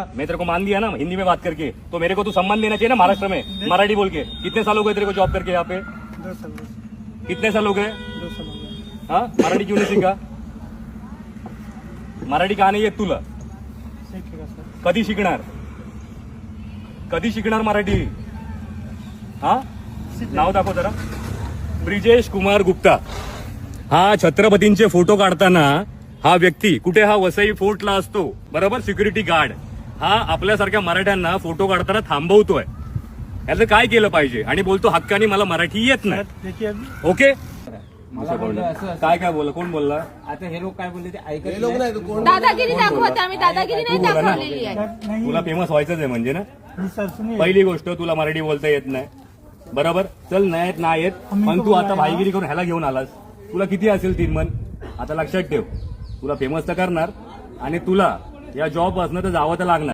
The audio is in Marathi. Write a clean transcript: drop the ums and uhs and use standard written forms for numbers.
मैं तेरे को मान दिया ना हिंदी में बात करके, तो मेरे को तू सम्मान देना चाहिए ना महाराष्ट्र में मराठी बोल के। कितने साल हो गए तेरे को जॉब करके यहाँ पे? 2 साल कितने साल हो गए? 2 साल हो गए। हाँ, मराठी क्यों नाही शिका? मराठी का नाही येत तुला? शिकेगा सर। कधी शिकणार? कधी शिकणार मराठी? हा, नाव दाखव जरा. ब्रिजेश कुमार गुप्ता. हा छत्रपतींचे फोटो काढताना हा व्यक्ती कुठे, हा वसई फोर्टला असतो बरोबर, सिक्युरिटी गार्ड. हा आपल्यासारख्या मराठ्यांना फोटो काढताना थांबवतोय. याचं काय केलं पाहिजे? आणि बोलतो हक्कानी मला मराठी येत नाही. देखिए अभी ओके, मला बोललं असं काय काय बोलला? कोण बोलला? आता हे लोक काय बोलले ते ऐकत दादागिरी दाखवते आम्ही, दादागिरी नाही तू बोला ना. दाखवलेली आहे. नहीं तुला फेमस व्हायचंच आहे म्हणजे ना. नहीं सर सुनिए। पहिली गोष्ट, तुला मराठी बोलता येत नाही बरोबर. चल नाही येत नाही येत, पण तू आता भाईगिरी करून ह्याला घेऊन आलास. तुला किती असेल 3 मन? आता लक्षात ठेव, तुला फेमस तर करणार आणि तुला या जॉब असणं तर जावं तर लागणार.